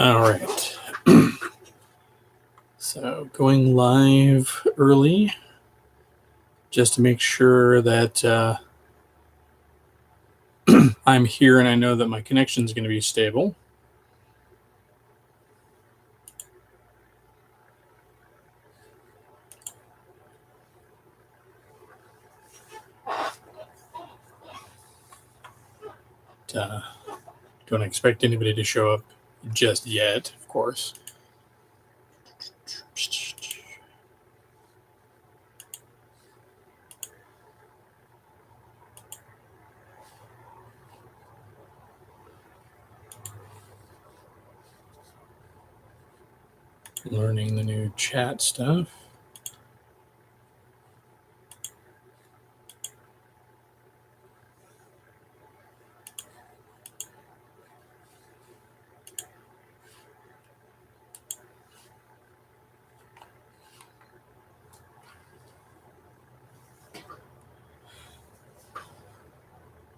All right. So going live early just to make sure that I'm here and I know that my connection is going to be stable. Don't expect anybody to show up just yet, of course. Learning the new chat stuff.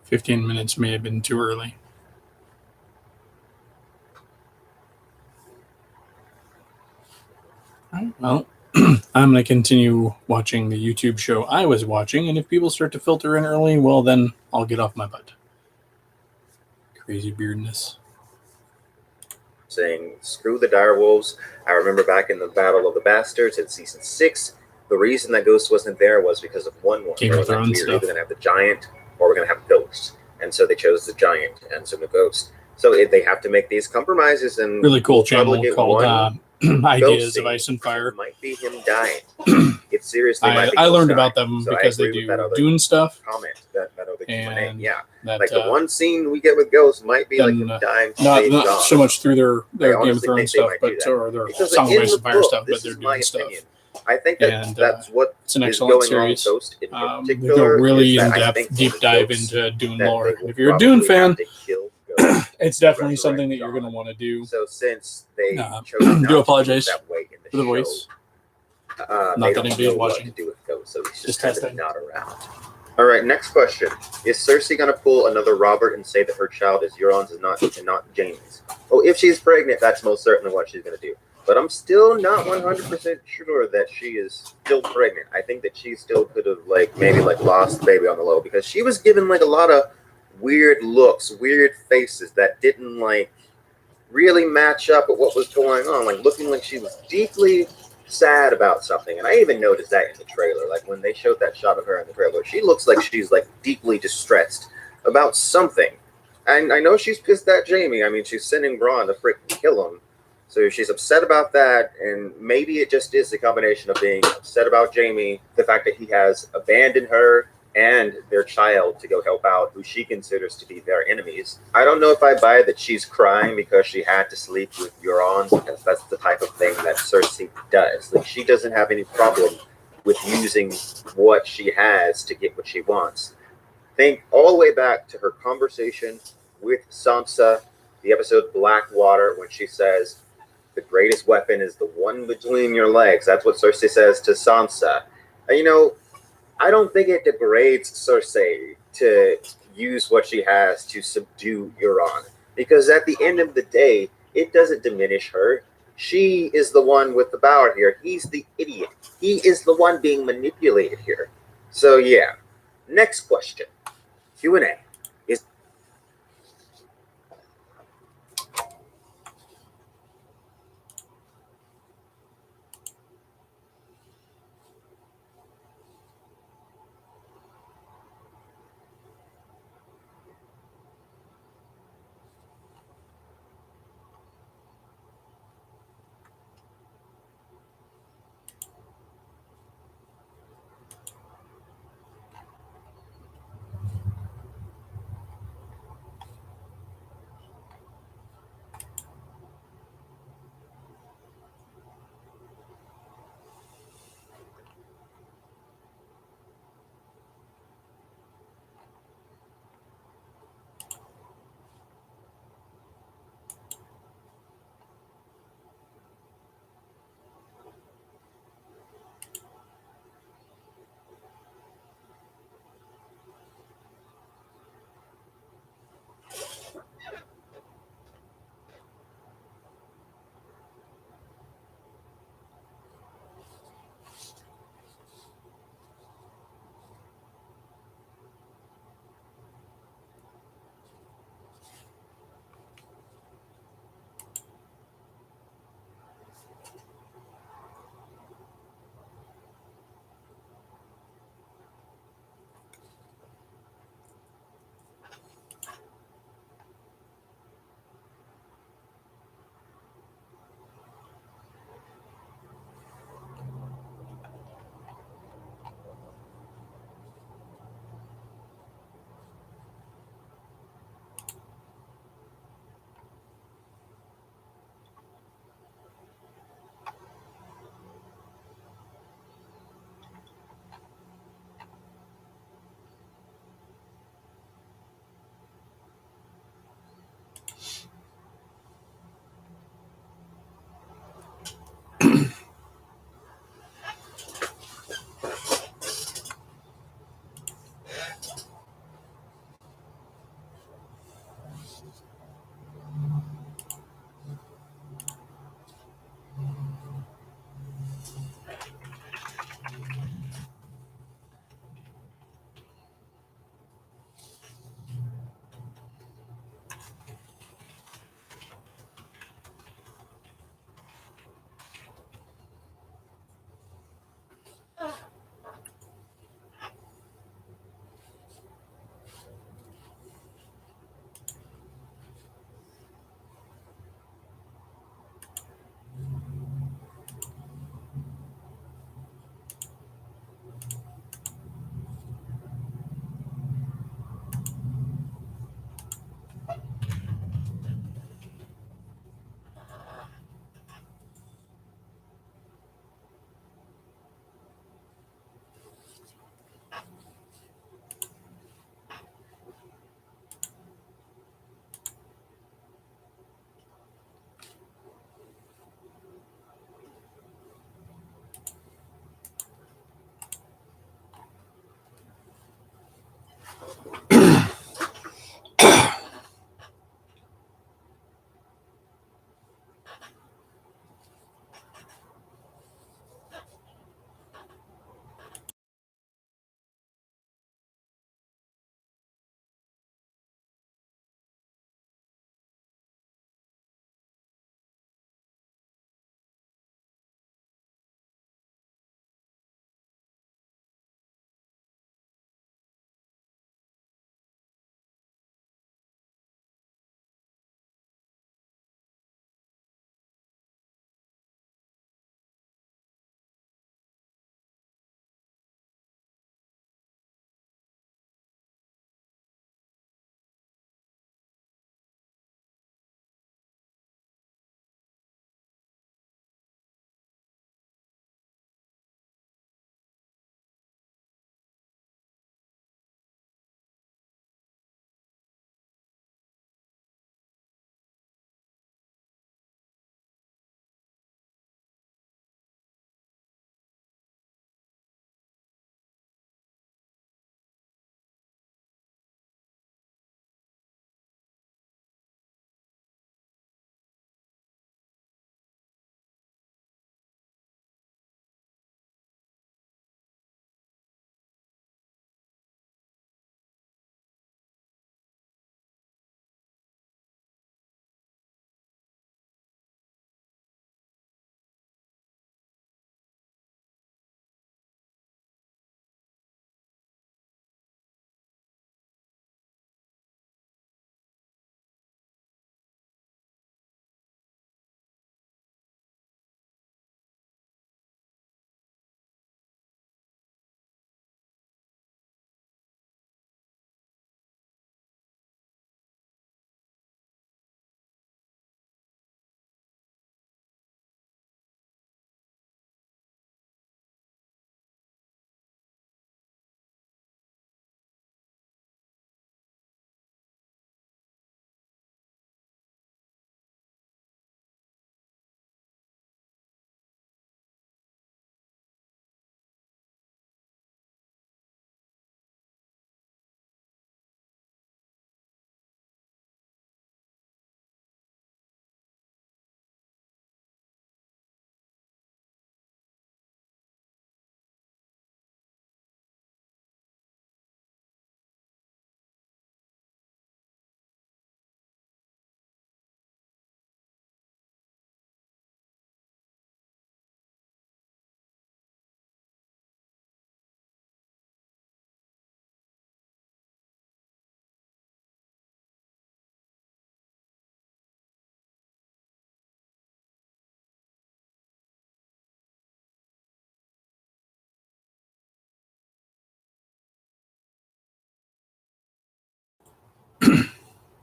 "15 minutes may have been too early." All right, well, I'm going to continue watching the YouTube show I was watching, and if people start to filter in early, well, then I'll get off my butt. Crazy beardness. Saying, screw the direwolves. I remember back in the Battle of the Bastards in season 6, the reason that Ghost wasn't there was because of one. Game of Thrones we were either going to have the giant or we're going to have Ghost. And so they chose the giant and so the Ghost. So if they have to make these compromises, and really cool channel called Ideas of Ice and Fire. It might be him dying. It seriously might be I learned dying. about them because they do Dune stuff. Comment that other and yeah, that, like the one scene we get with Ghost might be like him dying. Not so much through their Game of Thrones stuff, but or their Song of Ice and Fire stuff, but they're doing stuff. I think that's what it's an excellent series. They go really in-depth, deep dive into Dune lore. And if you're a Dune fan, it's definitely something that you're going to want to do. So since they do apologize for the voice. Not that anybody is watching. So he's just kind of not around. All right, next question. Is Cersei going to pull another Robert and say that her child is Euron's and not Jaime's? Oh, if she's pregnant, that's most certainly what she's going to do. But I'm still not 100% sure that she is still pregnant. I think that she still could have maybe lost the baby on the low, because she was given a lot of weird looks, weird faces that didn't really match up with what was going on. Looking like she was deeply sad about something. And I even noticed that in the trailer. When they showed that shot of her in the trailer, she looks like she's deeply distressed about something. And I know she's pissed at Jaime. I mean, she's sending Bronn to freaking kill him. So she's upset about that, and maybe it just is a combination of being upset about Jaime, the fact that he has abandoned her and their child to go help out who she considers to be their enemies. I don't know if I buy that she's crying because she had to sleep with Euron, because that's the type of thing that Cersei does. She doesn't have any problem with using what she has to get what she wants. Think all the way back to her conversation with Sansa, the episode Blackwater, when she says, the greatest weapon is the one between your legs. That's what Cersei says to Sansa. And, I don't think it degrades Cersei to use what she has to subdue Euron, because at the end of the day, it doesn't diminish her. She is the one with the power here. He's the idiot. He is the one being manipulated here. So yeah. Next question. Q&A.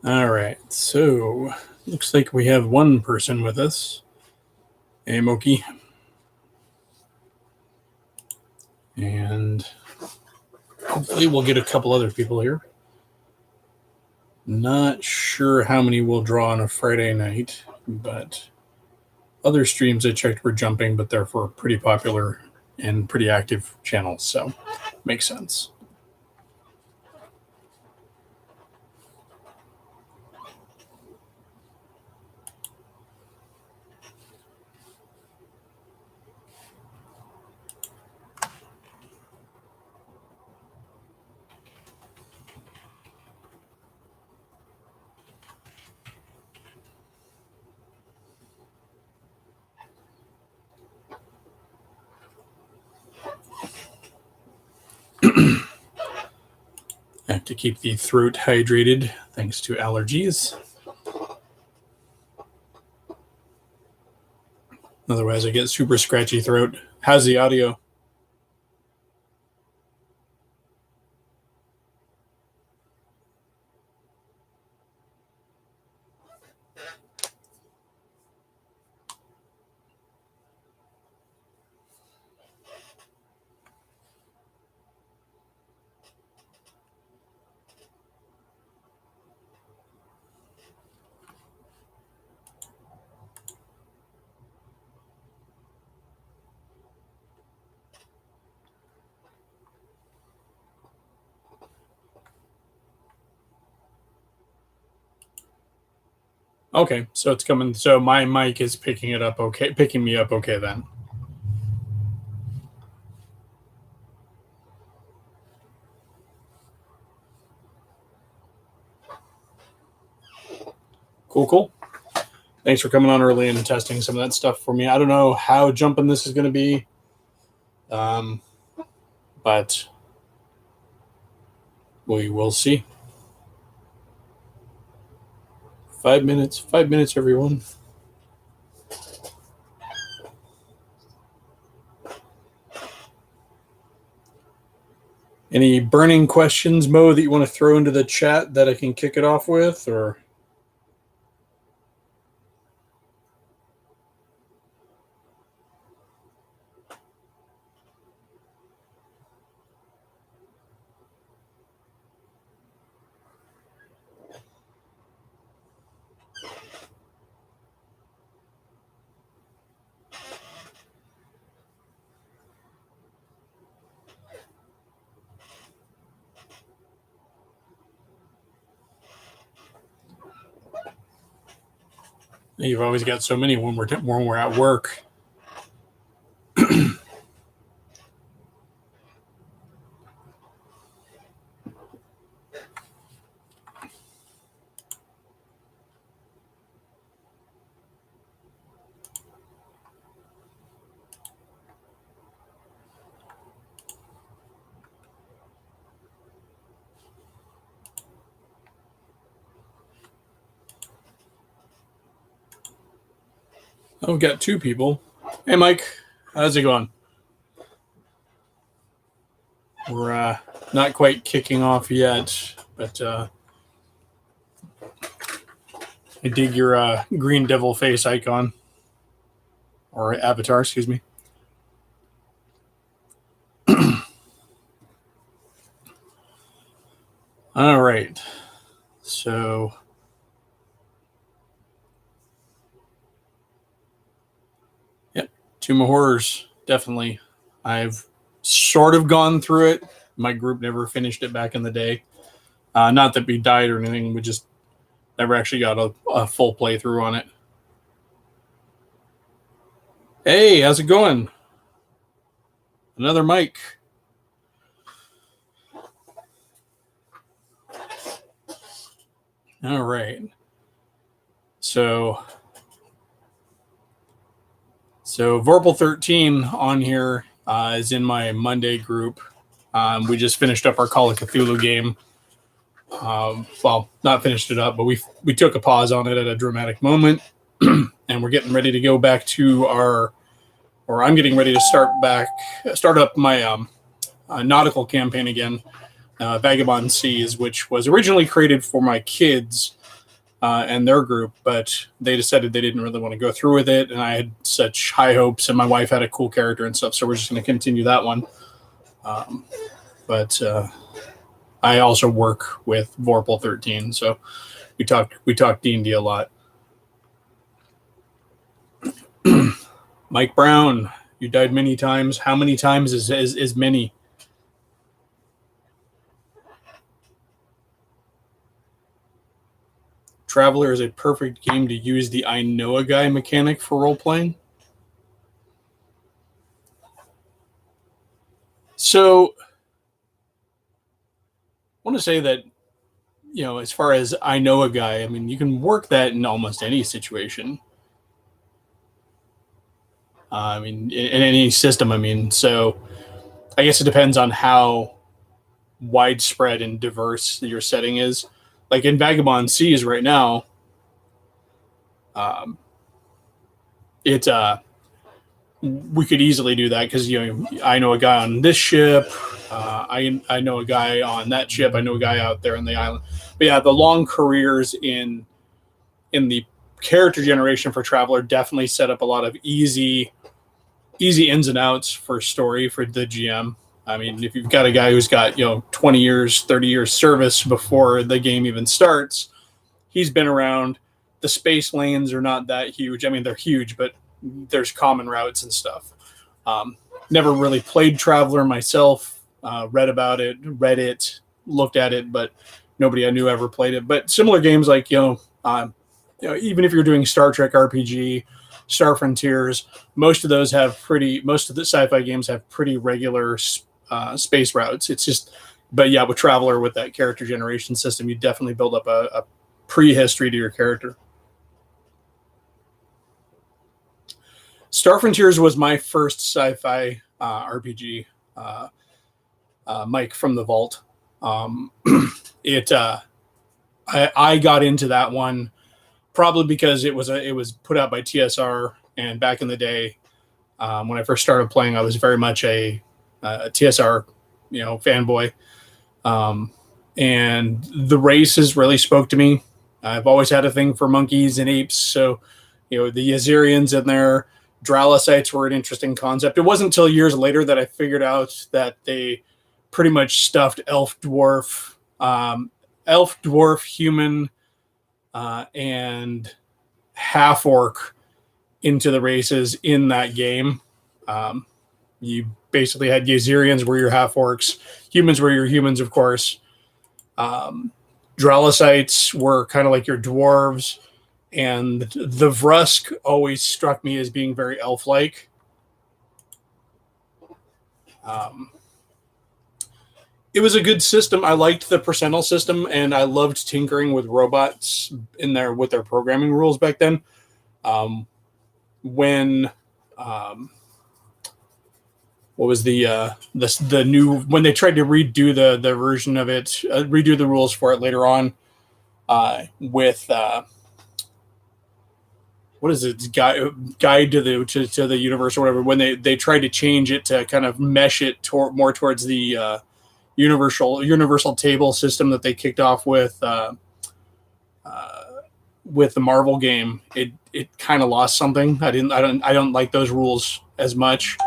All right, so looks like we have one person with us. Hey, Moki. And hopefully we'll get a couple other people here. Not sure how many we'll draw on a Friday night, but other streams I checked were jumping, but they're for pretty popular and pretty active channels, so makes sense. I have to keep the throat hydrated thanks to allergies. Otherwise, I get super scratchy throat. How's the audio? Okay, so it's coming. So my mic is picking it up. Okay, picking me up. Okay, then. Cool. Thanks for coming on early and testing some of that stuff for me. I don't know how jumping this is going to be, but we will see. 5 minutes, everyone. Any burning questions, Mo, that you want to throw into the chat that I can kick it off with, or? You've always got so many when we're at work. Oh, we've got 2 people. Hey, Mike, how's it going? We're not quite kicking off yet, but I dig your green devil face icon, or avatar, excuse me. All right, so yep, Tomb of Horrors, definitely. I've sort of gone through it. My group never finished it back in the day. Not that we died or anything, we just never actually got a full playthrough on it. Hey, how's it going? Another mic. All right. So Vorpal 13 on here is in my Monday group. We just finished up our Call of Cthulhu game. Well, not finished it up, but we took a pause on it at a dramatic moment, and we're getting ready to go back to I'm getting ready to start up my nautical campaign again, Vagabond Seas, which was originally created for my kids and their group, but they decided they didn't really want to go through with it. And I had such high hopes, and my wife had a cool character and stuff, so we're just going to continue that one. But I also work with Vorpal 13, so we talk D&D a lot. Mike Brown, you died many times. How many times is many? Traveler is a perfect game to use the I know a guy mechanic for role playing. So I want to say that, as far as I know a guy, I mean, you can work that in almost any situation. In any system. So I guess it depends on how widespread and diverse your setting is. Like in Vagabond Seas right now, we could easily do that because I know a guy on this ship, I know a guy on that ship, I know a guy out there on the island. But yeah, the long careers in the character generation for Traveler definitely set up a lot of easy ins and outs for story for the GM. I mean, if you've got a guy who's got 20 years, 30 years service before the game even starts, he's been around. The space lanes are not that huge. I mean, they're huge, but there's common routes and stuff. Never really played Traveler myself. Read about it, looked at it, but nobody I knew ever played it. But similar games like even if you're doing Star Trek RPG, Star Frontiers, most of the sci-fi games have pretty regular space routes. It's just, but yeah, with Traveler, with that character generation system, you definitely build up a prehistory to your character. Star Frontiers was my first sci-fi RPG. Mike from the Vault. I got into that one probably because it was put out by TSR, and back in the day, when I first started playing, I was very much a TSR, fanboy, and the races really spoke to me. I've always had a thing for monkeys and apes, so the Yazirians in there. Dralosites were an interesting concept. It wasn't until years later that I figured out that they pretty much stuffed elf, dwarf, human, and half orc into the races in that game. You basically had Yazirians were your half orcs, humans were your humans, of course. Dralosites were kind of like your dwarves. And the Vrusk always struck me as being very elf-like. It was a good system. I liked the percentile system, and I loved tinkering with robots in there with their programming rules back then. When what was the new, when they tried to redo the version of it, redo the rules for it later on, with what is it, guide to the universe or whatever, when they tried to change it to kind of mesh it more towards the universal table system that they kicked off with the Marvel game, it kind of lost something. I don't like those rules as much.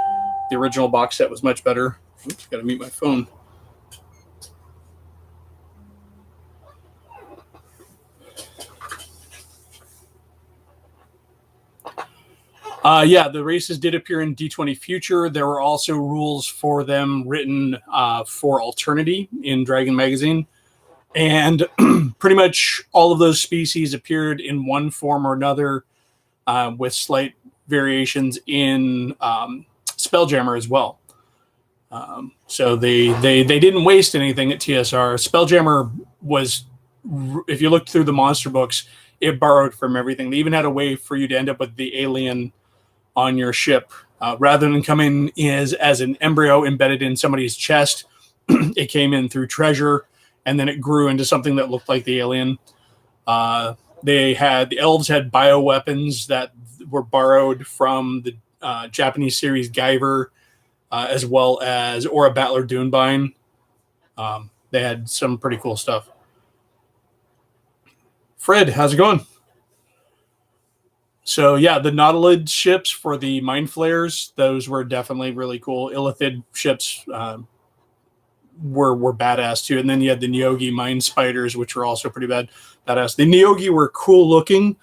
The original box set was much better. Oops, gotta mute my phone. The races did appear in D20 Future. There were also rules for them written for Alternity in Dragon Magazine. And pretty much all of those species appeared in one form or another, with slight variations in Spelljammer as well. So they didn't waste anything at TSR. Spelljammer was, if you looked through the monster books, it borrowed from everything. They even had a way for you to end up with the alien on your ship, rather than coming as an embryo embedded in somebody's chest. It came in through treasure, and then it grew into something that looked like the alien. The elves had bioweapons that were borrowed from the Japanese series Guyver, as well as Aura Battler Dunebine. They had some pretty cool stuff. Fred, how's it going? So yeah, the Nautilus ships for the Mind Flayers, those were definitely really cool. Illithid ships were badass too. And then you had the Neogi Mind Spiders, which were also pretty badass. The Neogi were cool looking,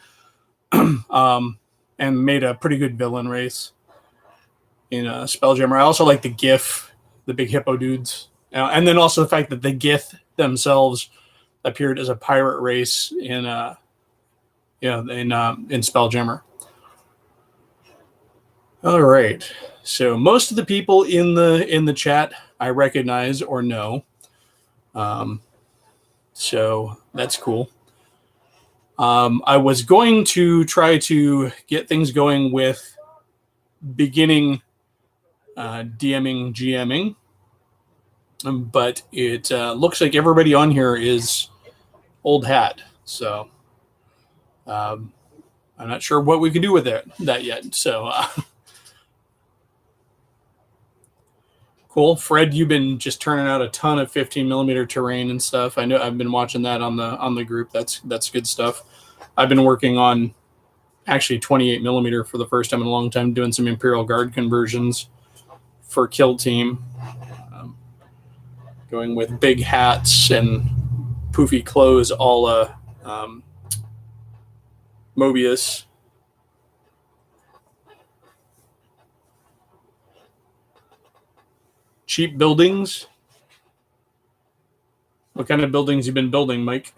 and made a pretty good villain race in Spelljammer. I also like the Gith, the big hippo dudes, and then also the fact that the Gith themselves appeared as a pirate race in Spelljammer. All right. So most of the people in the chat I recognize or know. So that's cool. I was going to try to get things going with beginning DMing, GMing, but it looks like everybody on here is old hat. So I'm not sure what we can do with that yet. So cool. Fred, you've been just turning out a ton of 15 millimeter terrain and stuff. I know I've been watching that on the group. That's good stuff. I've been working on actually 28 millimeter for the first time in a long time, doing some Imperial Guard conversions for Kill Team. Going with big hats and poofy clothes, a la Mobius. Cheap buildings. What kind of buildings you been building, Mike?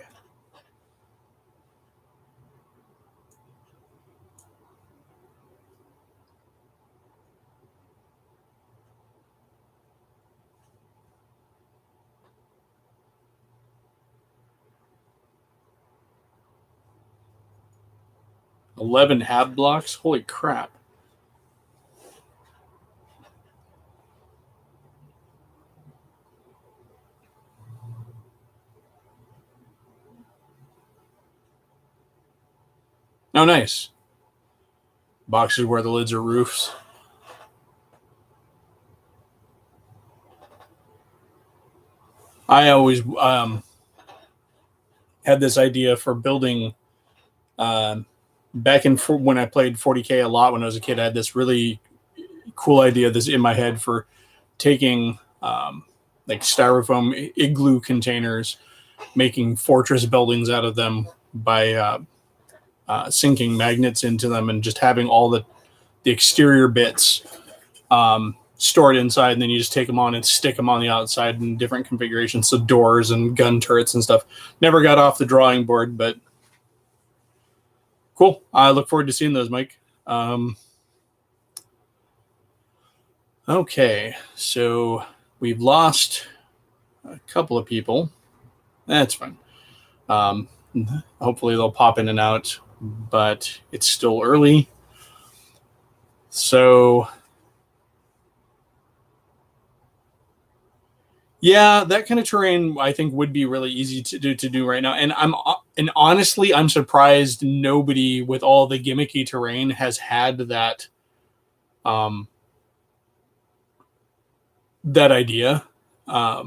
$11 hab blocks. Holy crap. Oh, nice. Boxes where the lids are roofs. I always had this idea for building back when I played 40K a lot when I was a kid. I had this really cool idea that's in my head for taking like styrofoam igloo containers, making fortress buildings out of them by sinking magnets into them and just having all the exterior bits stored inside, and then you just take them on and stick them on the outside in different configurations, so doors and gun turrets and stuff. Never got off the drawing board, but cool. I look forward to seeing those, Mike. Okay, so we've lost a couple of people. That's fine. Hopefully they'll pop in and out, but it's still early. So yeah, that kind of terrain I think would be really easy to do right now. And honestly, I'm surprised nobody with all the gimmicky terrain has had that that idea. I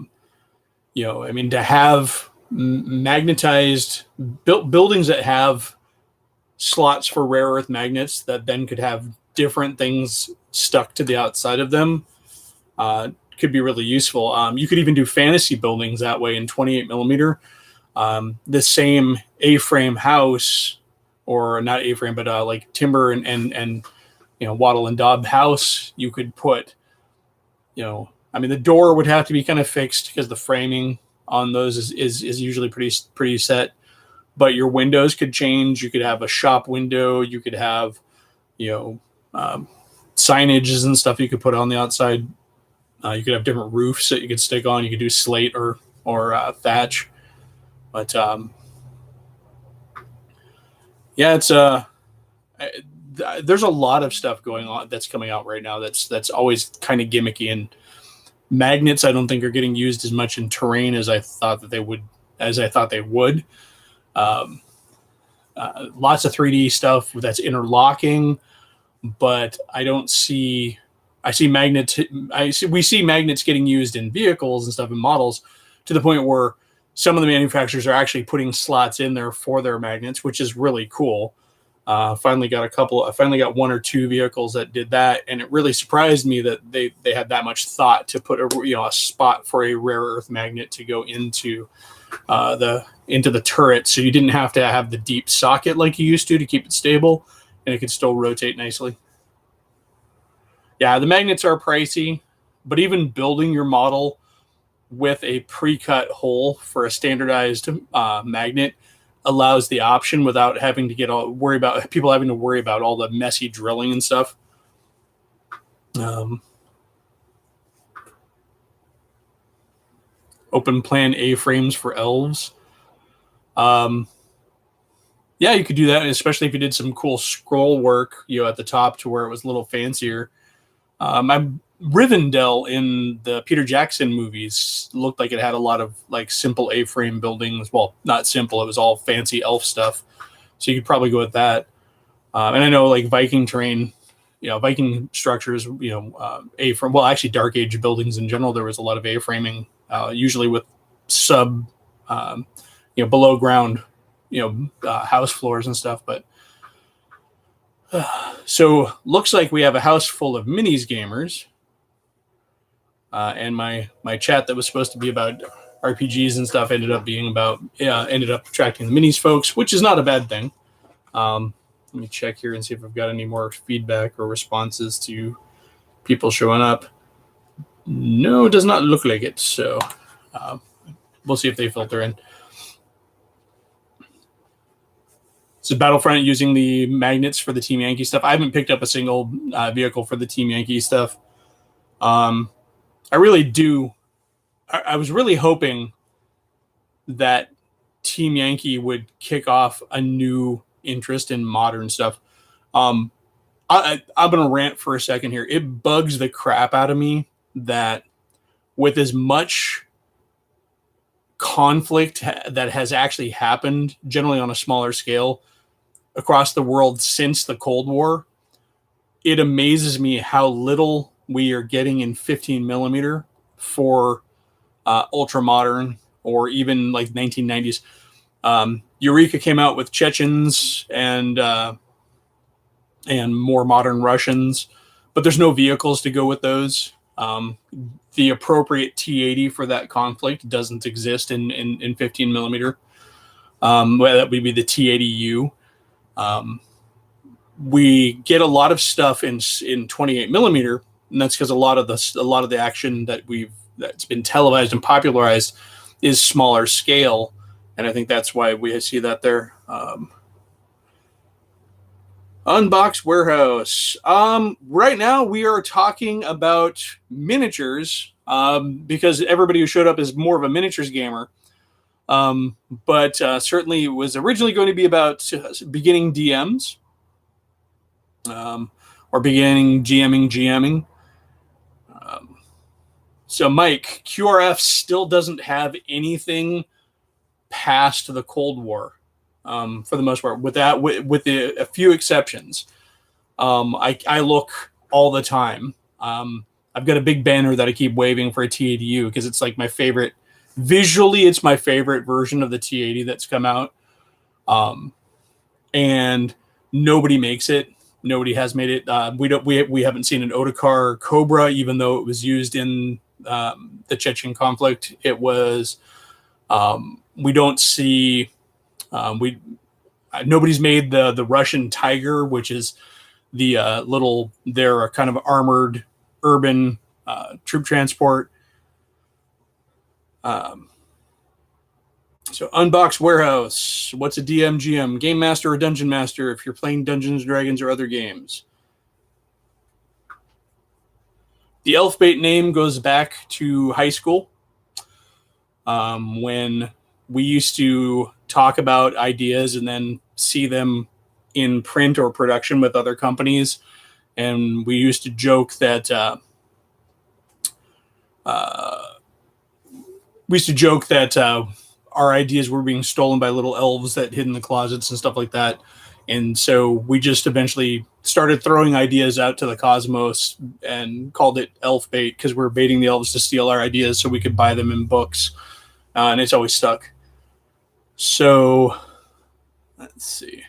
mean, to have magnetized buildings that have slots for rare earth magnets that then could have different things stuck to the outside of them could be really useful. You could even do fantasy buildings that way in 28 millimeter. The same A-frame house, or not A-frame, but like timber and wattle and daub house, you could put, I mean, the door would have to be kind of fixed because the framing on those is usually pretty set. But your windows could change. You could have a shop window. You could have, signages and stuff you could put on the outside. You could have different roofs that you could stick on. You could do slate or thatch. But yeah, it's there's a lot of stuff going on that's coming out right now. That's always kind of gimmicky, and magnets I don't think are getting used as much in terrain as I thought they would. Lots of 3D stuff that's interlocking, but we see magnets getting used in vehicles and stuff and models to the point where some of the manufacturers are actually putting slots in there for their magnets, which is really cool. I finally got one or two vehicles that did that, and it really surprised me that they had that much thought to put a spot for a rare earth magnet to go into the turret, so you didn't have to have the deep socket like you used to keep it stable, and it could still rotate nicely. Yeah, the magnets are pricey, but even building your model with a pre-cut hole for a standardized magnet allows the option without having to worry about all the messy drilling and stuff. Open plan A-frames for elves. Yeah, you could do that, especially if you did some cool scroll work, at the top to where it was a little fancier. Rivendell in the Peter Jackson movies looked like it had a lot of like simple A-frame buildings. Well, not simple; it was all fancy elf stuff. So you could probably go with that. And I know like Viking terrain, Viking structures, A-frame. Well, actually, Dark Age buildings in general, there was a lot of A-framing, usually with below ground, house floors and stuff. But so looks like we have a house full of minis gamers. And my chat that was supposed to be about RPGs and stuff ended up attracting the minis folks, which is not a bad thing. Let me check here and see if I've got any more feedback or responses to people showing up. No, it does not look like it. So we'll see if they filter in. So Battlefront using the magnets for the Team Yankee stuff. I haven't picked up a single vehicle for the Team Yankee stuff. I really do. I was really hoping that Team Yankee would kick off a new interest in modern stuff. I'm going to rant for a second here. It bugs the crap out of me that with as much conflict that has actually happened, generally on a smaller scale, across the world since the Cold War, it amazes me how little we are getting in 15 millimeter for ultra modern or even like 1990s. Eureka came out with Chechens and more modern Russians, but there's no vehicles to go with those. The appropriate T-80 for that conflict doesn't exist in 15 millimeter. That would be the T-80U. We get a lot of stuff in 28 millimeter, and that's because a lot of the action that's been televised and popularized is smaller scale, and I think that's why we see that there. Unbox Warehouse. Right now we are talking about miniatures because everybody who showed up is more of a miniatures gamer. But certainly it was originally going to be about beginning DMs or beginning GMing. So Mike, QRF still doesn't have anything past the Cold War. For the most part, with a few exceptions. I look all the time. I've got a big banner that I keep waving for a T-80U because it's like my favorite. Visually, it's my favorite version of the T-80 that's come out. And nobody makes it. Nobody has made it. We haven't seen an Otakar Cobra, even though it was used in the Chechen conflict. It was. We don't see. Nobody's made the Russian Tiger, which is the they're a kind of armored urban troop transport. So Unbox Warehouse. What's a DMGM? Game Master or Dungeon Master if you're playing Dungeons & Dragons or other games. The Elfbait name goes back to high school when we used to talk about ideas and then see them in print or production with other companies. And we used to joke that our ideas were being stolen by little elves that hid in the closets and stuff like that. And so we just eventually started throwing ideas out to the cosmos and called it Elfbait because we're baiting the elves to steal our ideas so we could buy them in books. and it's always stuck. So let's see.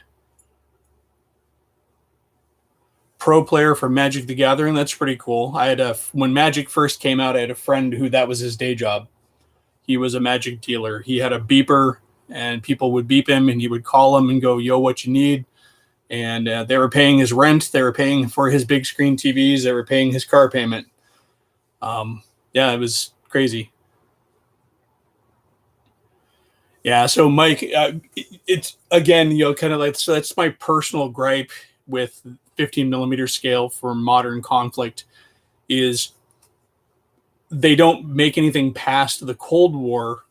Pro player for Magic the Gathering. That's pretty cool. When Magic first came out, I had a friend who that was his day job. He was a Magic dealer. He had a beeper, and people would beep him, and he would call them and go, "Yo, what you need?" And they were paying his rent. They were paying for his big screen TVs. They were paying his car payment. Yeah, it was crazy. Yeah, so Mike, it's again, kind of like, so that's my personal gripe with 15 millimeter scale for modern conflict is they don't make anything past the Cold War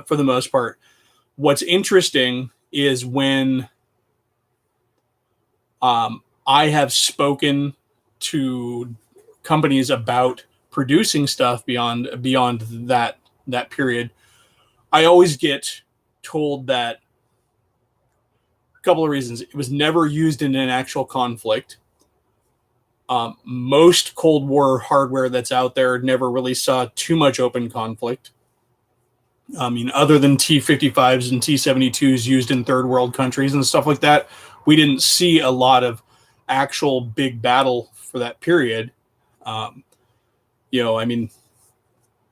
for the most part. What's interesting is when I have spoken to companies about producing stuff beyond that period, I always get told that a couple of reasons. It was never used in an actual conflict. Most Cold War hardware that's out there never really saw too much open conflict. I mean, other than T-55s and T-72s used in third world countries and stuff like that, we didn't see a lot of actual big battle for that period. I mean,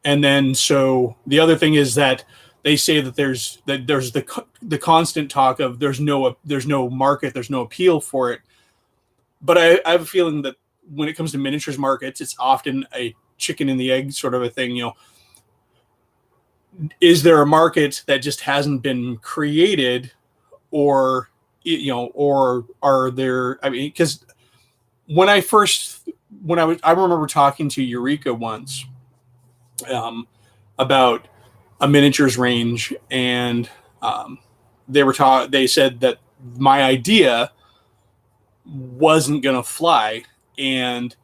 and then so the other thing is that they say that there's the constant talk of there's no market, there's no appeal for it. But I have a feeling that when it comes to miniatures markets, it's often a chicken and the egg sort of a thing. Is there a market that just hasn't been created, or are there? I mean, because I remember talking to Eureka once about a miniatures range, and they said that my idea wasn't going to fly. And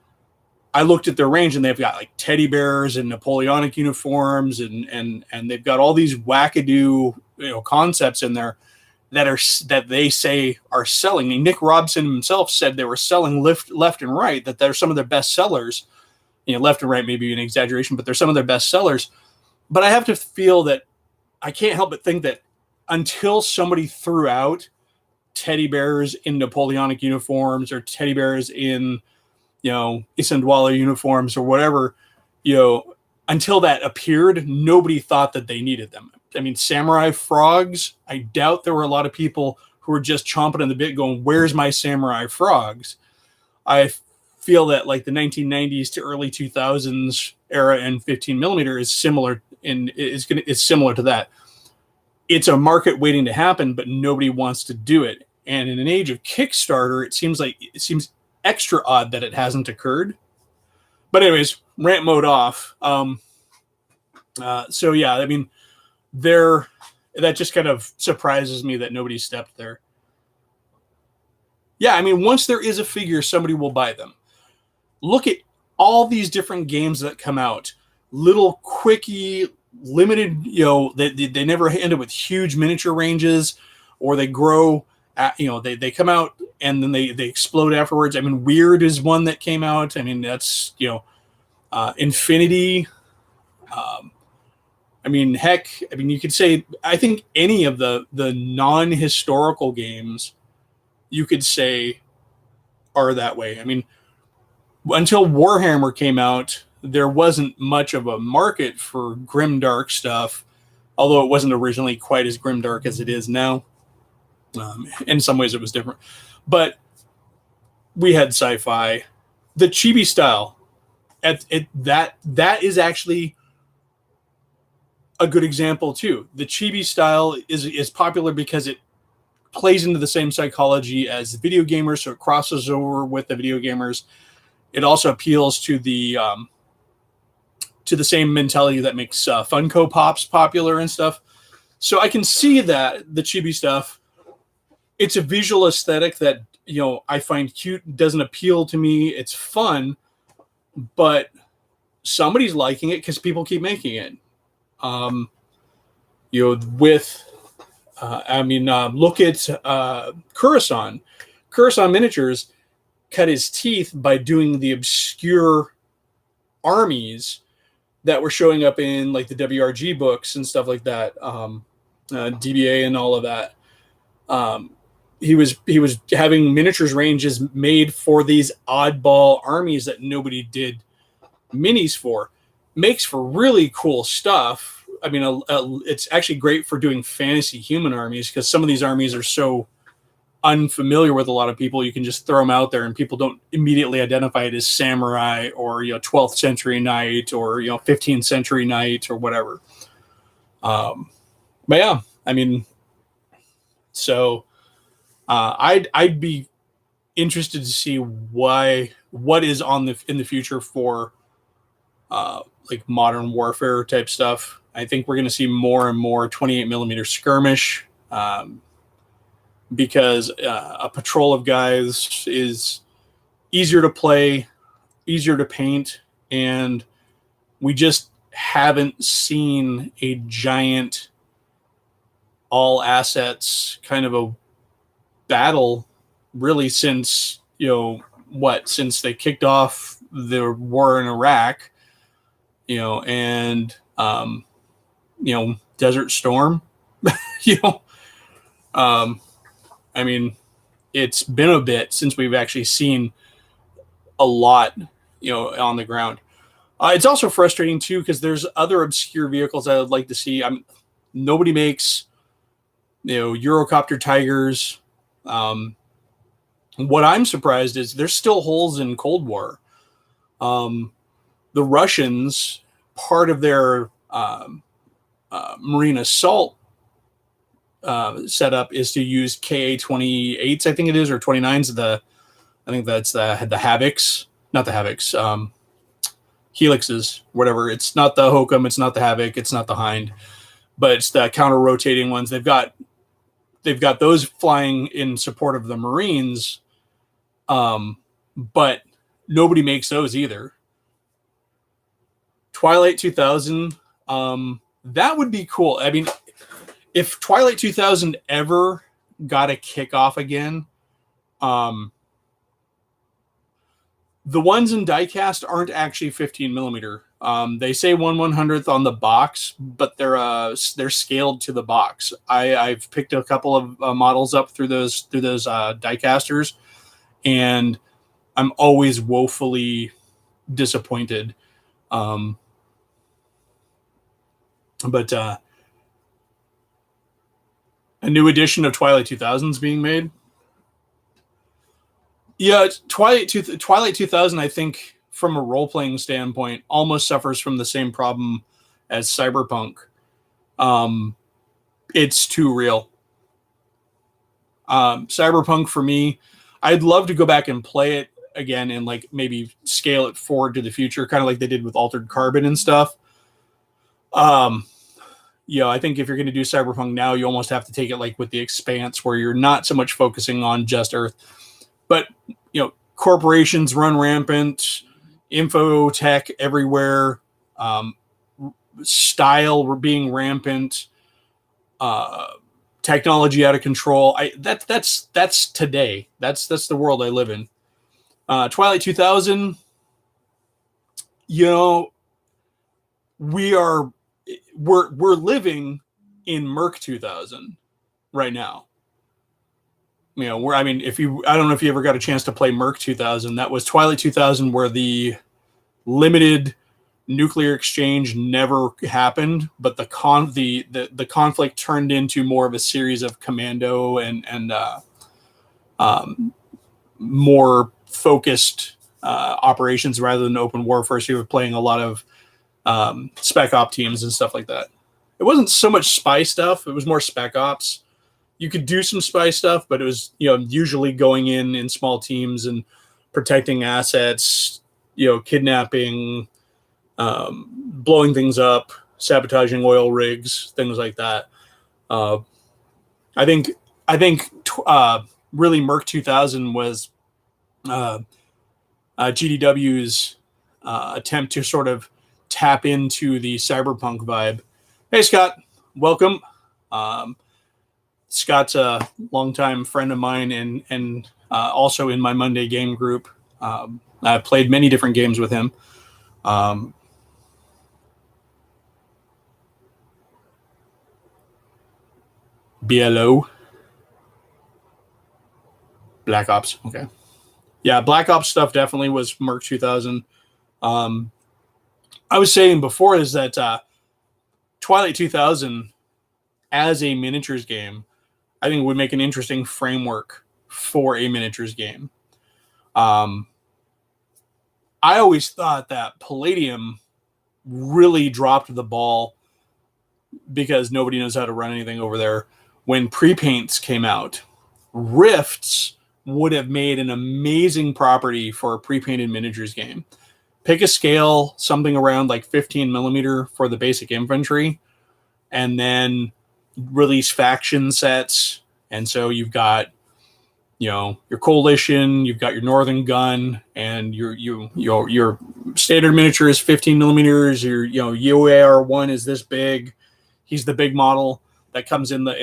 I looked at their range, and they've got like teddy bears and Napoleonic uniforms, and they've got all these wackadoo concepts in there that they say are selling. I mean, Nick Robson himself said they were selling left and right, that they're some of their best sellers. Left and right may be an exaggeration, but they're some of their best sellers. But I have to feel that I can't help but think that until somebody threw out teddy bears in Napoleonic uniforms or teddy bears in, Isandwala uniforms or whatever, until that appeared, nobody thought that they needed them. I mean, samurai frogs, I doubt there were a lot of people who were just chomping on the bit going, "Where's my samurai frogs?" I feel that like the 1990s to early 2000s era and 15 millimeter is similar it's similar to that. It's a market waiting to happen, but nobody wants to do it. And in an age of Kickstarter, it seems extra odd that it hasn't occurred. But anyways, rant mode off. So yeah, I mean, that just kind of surprises me that nobody stepped there. Yeah, I mean, once there is a figure, somebody will buy them. Look at all these different games that come out. Little quickie, limited, they never end up with huge miniature ranges, or they grow, they come out and then they explode afterwards. I mean, Weird is one that came out. I mean, that's, Infinity. I mean, heck, you could say, I think any of the non-historical games you could say are that way. I mean, until Warhammer came out, there wasn't much of a market for grimdark stuff, although it wasn't originally quite as grimdark as it is now. In some ways, it was different. But we had sci-fi. The chibi style, that is actually a good example, too. The chibi style is popular because it plays into the same psychology as video gamers, so it crosses over with the video gamers. It also appeals to the same mentality that makes Funko Pops popular and stuff. So I can see that the chibi stuff, it's a visual aesthetic that, I find cute, doesn't appeal to me. It's fun, but somebody's liking it because people keep making it. Look at Coruscant. Coruscant Miniatures cut his teeth by doing the obscure armies that were showing up in like the WRG books and stuff like that, DBA and all of that. He was having miniatures ranges made for these oddball armies that nobody did minis for. Makes for really cool stuff. I mean, it's actually great for doing fantasy human armies because some of these armies are so unfamiliar with a lot of people. You can just throw them out there and people don't immediately identify it as samurai or 12th century knight or 15th century knight or whatever. But yeah, I mean, so I'd be interested to see what is in the future for like modern warfare type stuff. I think we're going to see more and more 28 millimeter skirmish because a patrol of guys is easier to play, easier to paint, and we just haven't seen a giant all assets kind of a battle really since since they kicked off the war in Iraq, and Desert Storm. I mean, it's been a bit since we've actually seen a lot on the ground. It's also frustrating too because there's other obscure vehicles I would like to see. Nobody makes Eurocopter Tigers. What I'm surprised is there's still holes in Cold War. The Russians, part of their marine assault setup is to use Ka-28s, I think it is, or 29s. I think that's the Havocs, not the Havocs, Helixes, whatever. It's not the Hokum, it's not the Havoc, it's not the Hind, but it's the counter-rotating ones. They've got those flying in support of the Marines, but nobody makes those either. Twilight 2000, that would be cool. I mean, if Twilight 2000 ever got a kickoff again, the ones in diecast aren't actually 15 millimeter. They say 1/100th on the box, but they're scaled to the box. I've picked a couple of models up through those diecasters, and I'm always woefully disappointed. But a new edition of Twilight 2000 is being made. Yeah, Twilight 2000, I think, from a role-playing standpoint, almost suffers from the same problem as Cyberpunk. It's too real. Cyberpunk, for me, I'd love to go back and play it again and like maybe scale it forward to the future, kind of like they did with Altered Carbon and stuff. I think if you're going to do Cyberpunk now, you almost have to take it like with the Expanse, where you're not so much focusing on just Earth. But, corporations run rampant, info tech everywhere, style being rampant, technology out of control. That's today. That's the world I live in. Twilight 2000, we're living in Merc 2000 right now. I don't know if you ever got a chance to play Merc 2000. That was Twilight 2000, where the limited nuclear exchange never happened, but the conflict turned into more of a series of commando and more focused operations rather than open warfare. So you were playing a lot of spec op teams and stuff like that. It wasn't so much spy stuff; it was more spec ops. You could do some spy stuff, but it was, usually going in small teams and protecting assets, kidnapping, blowing things up, sabotaging oil rigs, things like that. I think really Merc 2000 was GDW's attempt to sort of tap into the cyberpunk vibe. Hey, Scott, welcome. Scott's a longtime friend of mine and also in my Monday game group. I've played many different games with him. BLO. Black Ops. Okay. Yeah, Black Ops stuff definitely was Merc 2000. I was saying before is that Twilight 2000 as a miniatures game, I think would make an interesting framework for a miniatures game. I always thought that Palladium really dropped the ball because nobody knows how to run anything over there. When pre-paints came out, Rifts would have made an amazing property for a pre-painted miniatures game. Pick a scale, something around like 15 millimeter for the basic infantry, and then release faction sets. And so you've got, your coalition, you've got your northern gun, and your standard miniature is 15 millimeters. Your UAR1 is this big. He's the big model that comes in the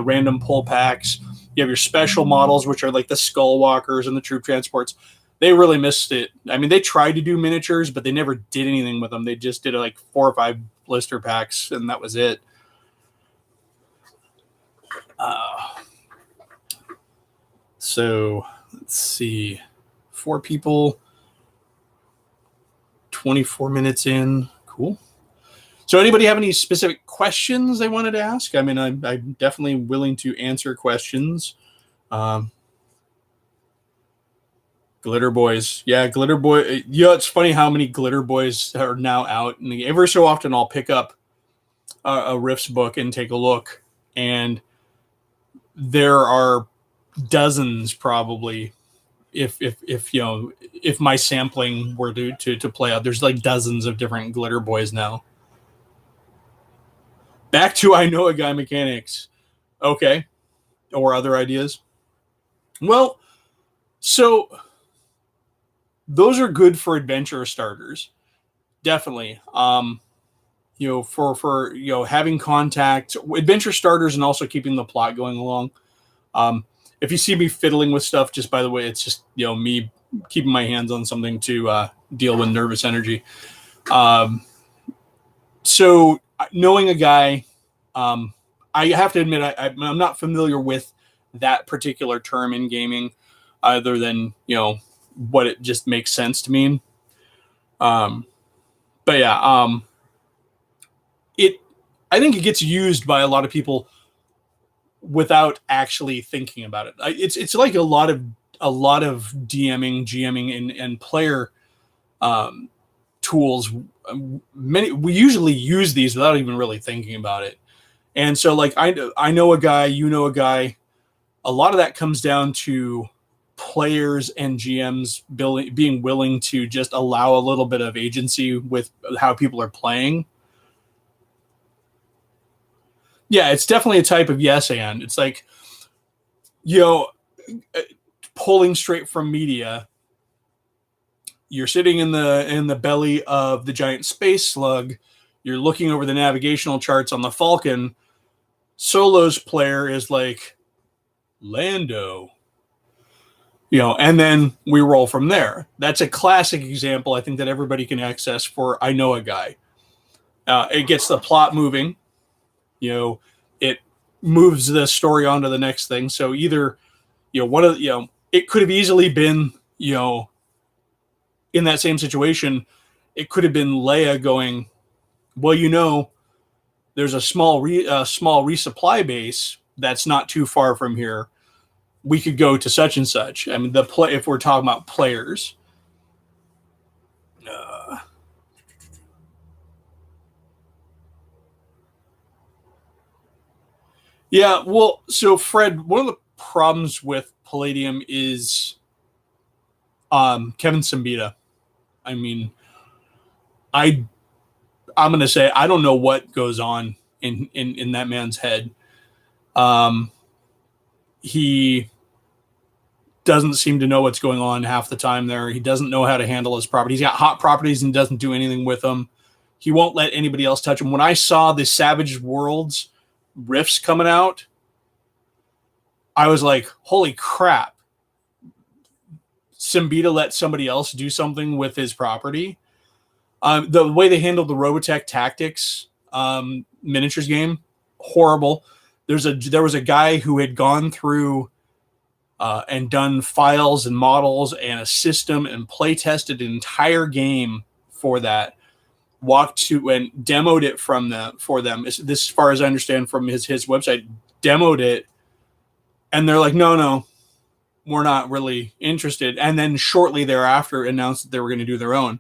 random pull packs. You have your special models, which are like the skull walkers and the troop transports. They really missed it. I mean, they tried to do miniatures, but they never did anything with them. They just did like 4 or 5 blister packs, and that was it. So let's see, 4 people, 24 minutes in. Cool. So anybody have any specific questions they wanted to ask? I mean, I'm definitely willing to answer questions. Glitter Boys. Yeah, Glitter Boy. It's funny how many Glitter Boys are now out. And every so often I'll pick up a Rifts book and take a look. And there are dozens probably. If my sampling were to play out, there's like dozens of different Glitter Boys now. Back to I Know a Guy mechanics. Okay. Or other ideas? Well, so those are good for adventure starters. Definitely. For having contact, adventure starters, and also keeping the plot going along. If you see me fiddling with stuff, just by the way, it's just, me keeping my hands on something to deal with nervous energy. So knowing a guy, I have to admit, I'm not familiar with that particular term in gaming, other than, what it just makes sense to mean. But yeah, I think it gets used by a lot of people without actually thinking about it. It's like a lot of DMing, GMing, and player tools. We usually use these without even really thinking about it. And so, like, I know a guy, you know a guy. A lot of that comes down to players and GMs being willing to just allow a little bit of agency with how people are playing. Yeah, it's definitely a type of yes and. It's like, pulling straight from media. You're sitting in the belly of the giant space slug. You're looking over the navigational charts on the Falcon. Solo's player is like Lando. And then we roll from there. That's a classic example, I think, that everybody can access for I Know a Guy. It gets the plot moving. It moves the story on to the next thing. So either, it could have easily been, in that same situation, it could have been Leia going, well, there's a small resupply base that's not too far from here. We could go to such and such. I mean, if we're talking about players. Yeah, well, so Fred, one of the problems with Palladium is Kevin Simbita. I mean, I'm going to say I don't know what goes on in that man's head. He doesn't seem to know what's going on half the time there. He doesn't know how to handle his property. He's got hot properties and doesn't do anything with them. He won't let anybody else touch them. When I saw the Savage Worlds Rifts coming out, I was like, holy crap. Simbita let somebody else do something with his property. The way they handled the Robotech Tactics miniatures game, horrible. there was a guy who had gone through and done files and models and a system and play tested an entire game for that. Walked to and demoed it for them. This, as far as I understand from his website, demoed it, and they're like, no, we're not really interested. And then shortly thereafter, announced that they were going to do their own.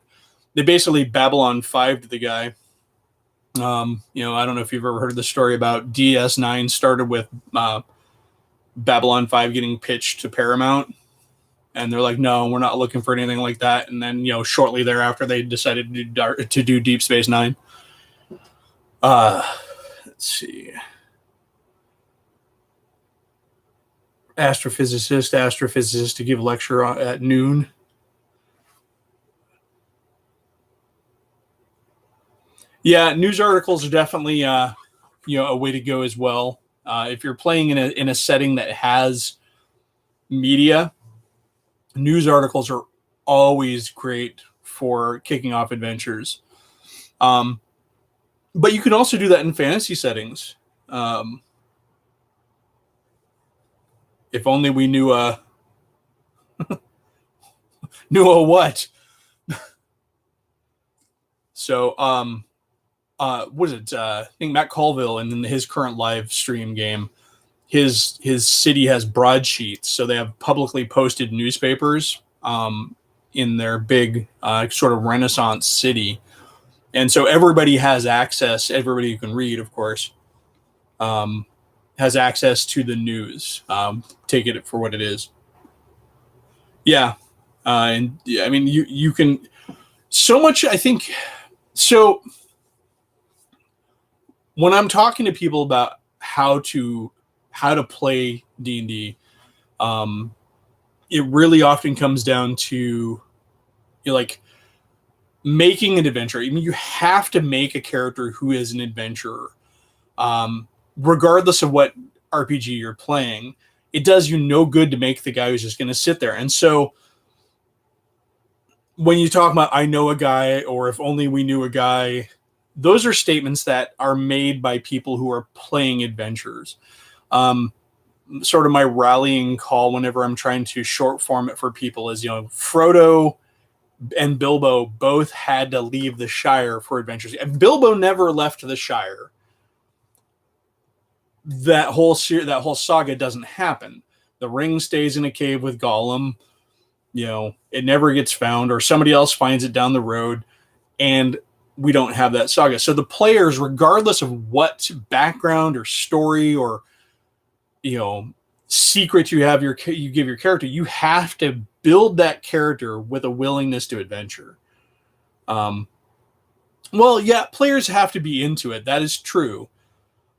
They basically Babylon 5'd the guy. I don't know if you've ever heard the story about DS9 started with Babylon 5 getting pitched to Paramount. And they're like, no, we're not looking for anything like that. And then, shortly thereafter, they decided to do Deep Space Nine. Let's see. Astrophysicist to give lecture at noon. Yeah, news articles are definitely, a way to go as well. If you're playing in a setting that has media, news articles are always great for kicking off adventures. But you can also do that in fantasy settings. If only we knew knew a what. So, what is it? I think Matt Colville and in his current live stream game, his city has broadsheets, so they have publicly posted newspapers in their big sort of Renaissance city, and so everybody has access. Everybody who can read, of course, has access to the news. Take it for what it is. Yeah, and I mean you can so much. I think so. When I'm talking to people about how to play D&D, it really often comes down to like making an adventure. I mean, you have to make a character who is an adventurer, regardless of what RPG you're playing. It does you no good to make the guy who's just going to sit there. And so when you talk about I know a guy, or if only we knew a guy, those are statements that are made by people who are playing adventures. Sort of my rallying call whenever I'm trying to short form it for people is, Frodo and Bilbo both had to leave the Shire for adventures. And Bilbo never left the Shire. That whole saga doesn't happen. The ring stays in a cave with Gollum. It never gets found, or somebody else finds it down the road, and we don't have that saga. So the players, regardless of what background or story or secret you give your character, you have to build that character with a willingness to adventure. Well, yeah, players have to be into it. That is true.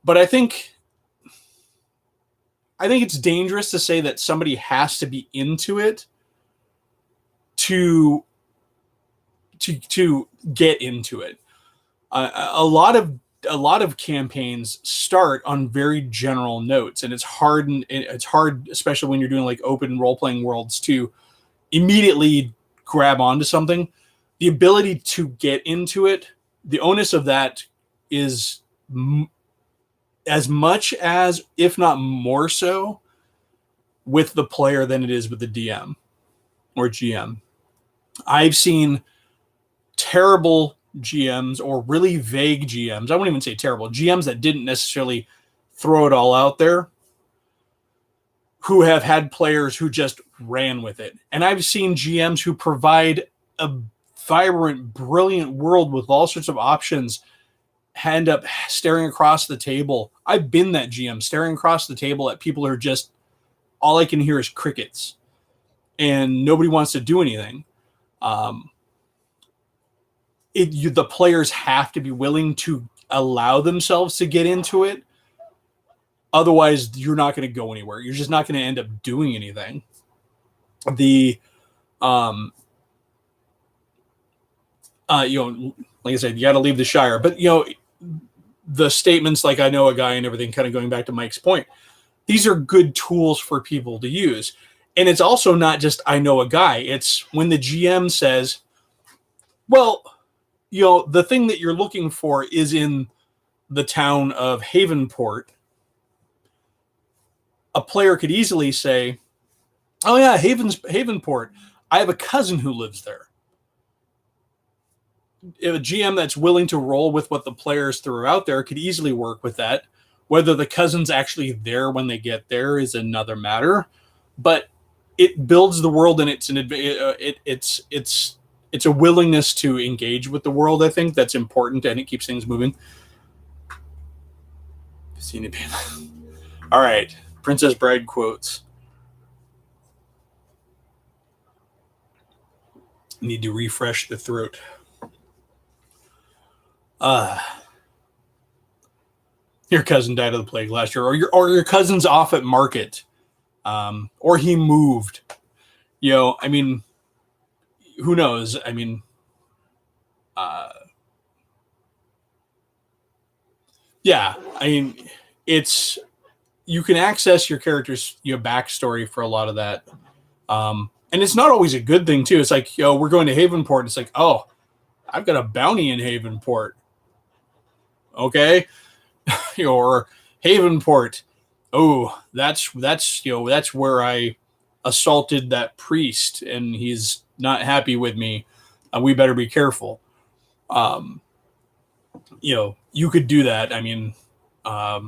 But I think it's dangerous to say that somebody has to be into it to get into it. A lot of campaigns start on very general notes, and it's hard, especially when you're doing like open role-playing worlds, to immediately grab onto something. The ability to get into it, the onus of that is as much as, if not more so, with the player than it is with the DM or GM. I've seen terrible GMs, or really vague GMs. I won't even say terrible. GMs that didn't necessarily throw it all out there, who have had players who just ran with it. And I've seen GMs who provide a vibrant, brilliant world with all sorts of options end up staring across the table. I've been that GM, staring across the table at people who are just, all I can hear is crickets, and nobody wants to do anything. The players have to be willing to allow themselves to get into it. Otherwise, you're not going to go anywhere. You're just not going to end up doing anything. Like I said, you got to leave the Shire. But, the statements like I know a guy and everything, kind of going back to Mike's point, these are good tools for people to use. And it's also not just I know a guy. It's when the GM says, well, the thing that you're looking for is in the town of Havenport. a player could easily say, oh yeah, Havenport, I have a cousin who lives there. If a GM that's willing to roll with what the players threw out there could easily work with that. Whether the cousin's actually there when they get there is another matter, but it builds the world, and it's a willingness to engage with the world. I think that's important, and it keeps things moving. All right, Princess Bride quotes. Need to refresh the throat. Your cousin died of the plague last year, or your cousin's off at market, or he moved. I mean, who knows? I mean, yeah. I mean, you can access your character's backstory for a lot of that, and it's not always a good thing too. It's like, we're going to Havenport. It's like, oh, I've got a bounty in Havenport. Okay. Or Havenport. Oh, that's where I assaulted that priest, and he's not happy with me. We better be careful. You could do that. I mean, I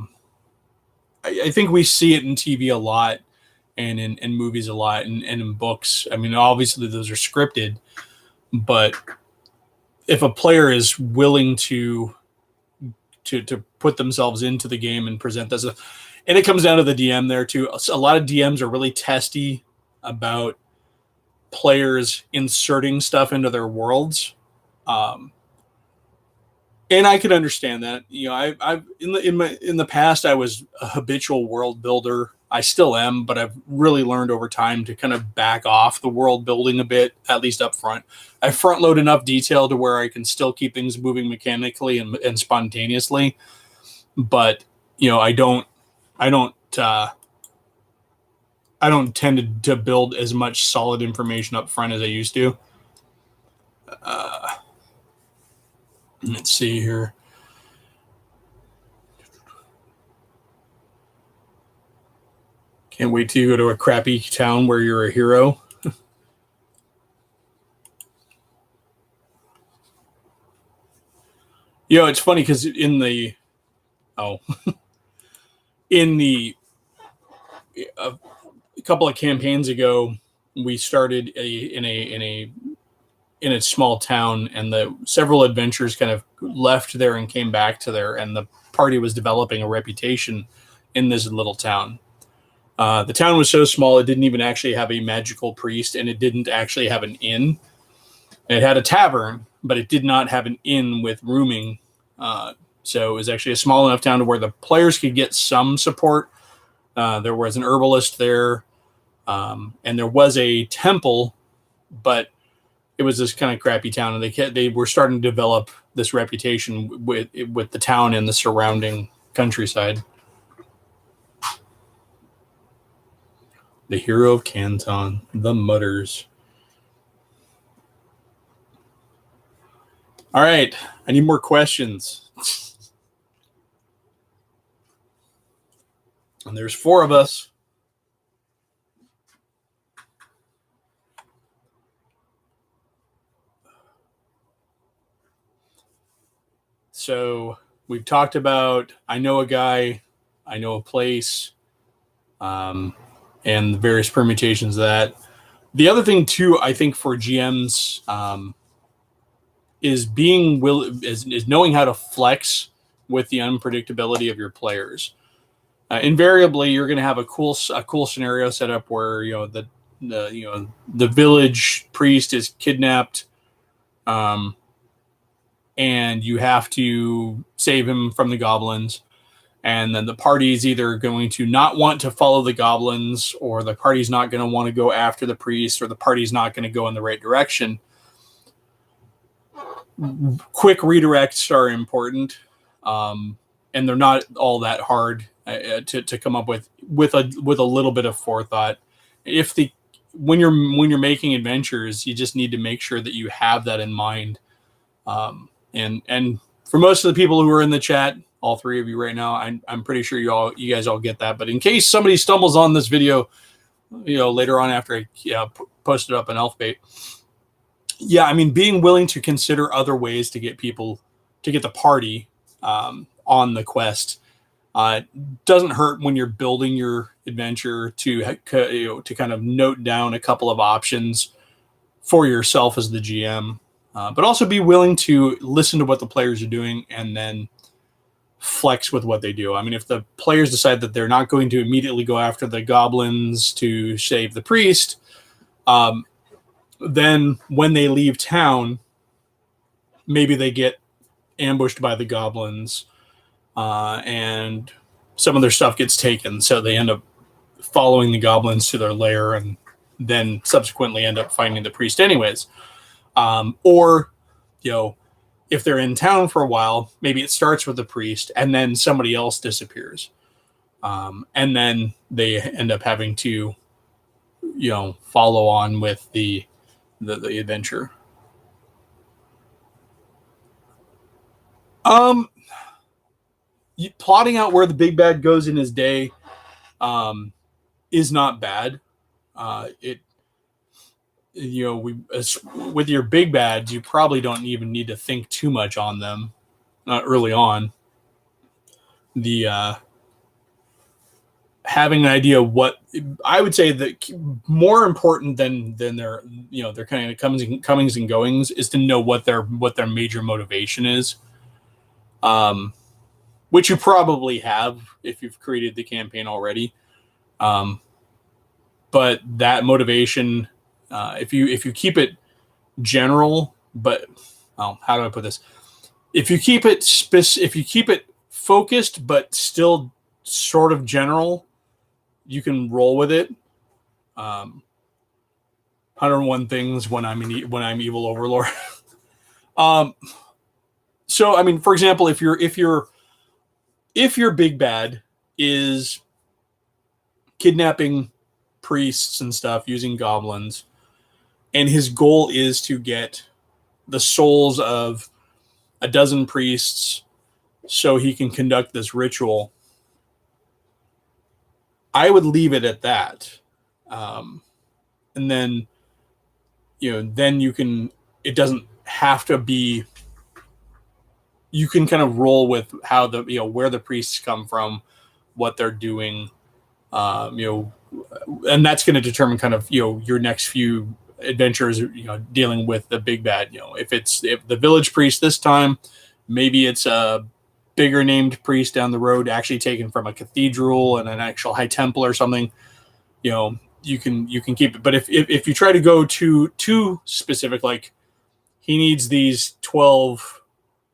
think we see it in TV a lot, and in movies a lot, and in books. I mean, obviously those are scripted, but if a player is willing to put themselves into the game and present this, and it comes down to the DM there too. A lot of DMs are really testy about players inserting stuff into their worlds, and I can understand that. I've in the past I was a habitual world builder. I still am, but I've really learned over time to kind of back off the world building a bit, at least up front. I front load enough detail to where I can still keep things moving mechanically and spontaneously. But I don't tend to build as much solid information up front as I used to. Let's see here. Can't wait till you go to a crappy town where you're a hero. It's funny because a couple of campaigns ago, we started in a small town, and the several adventurers kind of left there and came back to there, and the party was developing a reputation in this little town. The town was so small, it didn't even actually have a magical priest, and it didn't actually have an inn. It had a tavern, but it did not have an inn with rooming. So it was actually a small enough town to where the players could get some support. There was an herbalist there, and there was a temple, but it was this kind of crappy town, and they were starting to develop this reputation with the town and the surrounding countryside. The hero of Canton, the Mutters. All right, I need more questions. And there's 4 of us. So we've talked about, I know a guy, I know a place, and the various permutations of that. The other thing too, I think for GMs, is is knowing how to flex with the unpredictability of your players. Invariably, you're going to have a cool scenario set up where the village priest is kidnapped, and you have to save him from the goblins. And then the party is either going to not want to follow the goblins, or the party's not going to want to go after the priest, or the party's not going to go in the right direction. Quick redirects are important, and they're not all that hard to come up with a little bit of forethought. When you're making adventures, you just need to make sure that you have that in mind. And for most of the people who are in the chat, all three of you right now. I'm pretty sure you guys all get that. But in case somebody stumbles on this video, later on after I post it up in Elfbait, I mean, being willing to consider other ways to get people to get the party on the quest doesn't hurt when you're building your adventure to kind of note down a couple of options for yourself as the GM, but also be willing to listen to what the players are doing and then flex with what they do. I mean, if the players decide that they're not going to immediately go after the goblins to save the priest, then when they leave town, maybe they get ambushed by the goblins and some of their stuff gets taken. So they end up following the goblins to their lair and then subsequently end up finding the priest anyways. Or, if they're in town for a while, maybe it starts with the priest and then somebody else disappears. And then they end up having to, follow on with the adventure. Plotting out where the big bad goes in his day is not bad. With your big bads, you probably don't even need to think too much on them early on. Having an idea what I would say that more important than their their kind of comings and goings is to know what their major motivation is, which you probably have if you've created the campaign already. But that motivation, if you keep it general, but how do I put this? If you keep it focused but still sort of general, you can roll with it. 101 things when I'm evil overlord. So I mean, for example, if your big bad is kidnapping priests and stuff using goblins, and his goal is to get the souls of a dozen priests so he can conduct this ritual, I would leave it at that. And then, then you can, it doesn't have to be, you can kind of roll with how where the priests come from, what they're doing, and that's going to determine kind of, your next few adventures, dealing with the big bad. If the village priest this time, maybe it's a bigger named priest down the road, actually taken from a cathedral and an actual high temple or something. You can keep it. But if you try to go too specific, like he needs these 12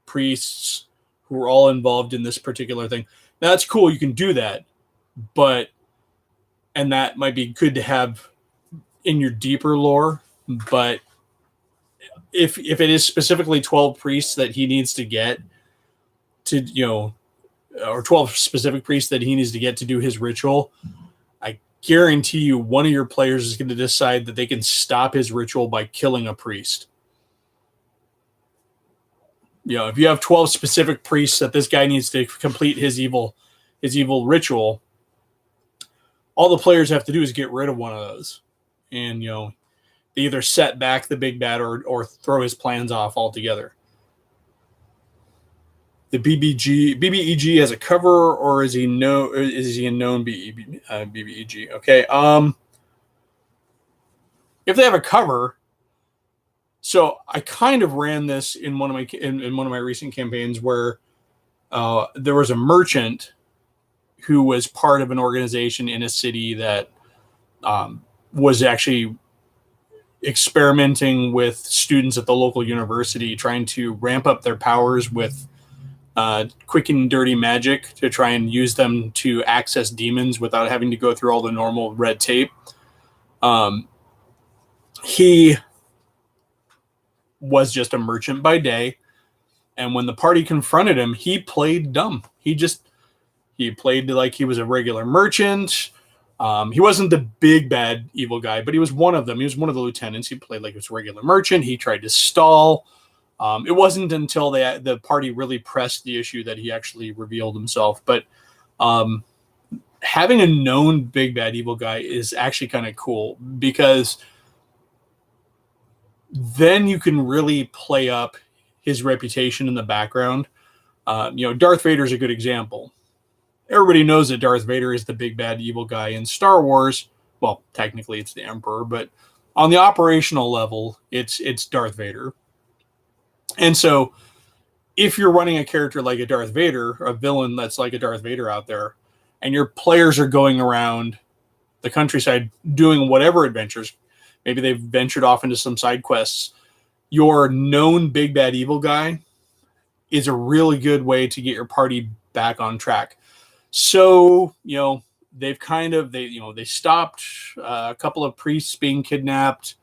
priests who are all involved in this particular thing, now that's cool. You can do that, and that might be good to have in your deeper lore. But if it is specifically 12 priests that he needs to get to, or 12 specific priests that he needs to get to do his ritual, I guarantee you one of your players is going to decide that they can stop his ritual by killing a priest. If you have 12 specific priests that this guy needs to complete his evil ritual, all the players have to do is get rid of one of those. And, they either set back the big bad or throw his plans off altogether. The BBEG has a cover, or is he a known BBEG? Okay. If they have a cover, so I kind of ran this in one of my recent campaigns where there was a merchant who was part of an organization in a city that was actually experimenting with students at the local university, trying to ramp up their powers with quick and dirty magic to try and use them to access demons without having to go through all the normal red tape. He was just a merchant by day, and when the party confronted him, he played dumb. He played like he was a regular merchant. He wasn't the big bad evil guy, but he was one of them. He was one of the lieutenants. He played like he was a regular merchant. He tried to stall. It wasn't until the party really pressed the issue that he actually revealed himself. But having a known big bad evil guy is actually kind of cool, because then you can really play up his reputation in the background. Darth Vader is a good example. Everybody knows that Darth Vader is the big bad evil guy in Star Wars. Well, technically it's the Emperor, but on the operational level, it's Darth Vader. And so if you're running a character like a Darth Vader, a villain that's like a Darth Vader out there, and your players are going around the countryside doing whatever adventures, maybe they've ventured off into some side quests, your known big bad evil guy is a really good way to get your party back on track. So, they stopped a couple of priests being kidnapped,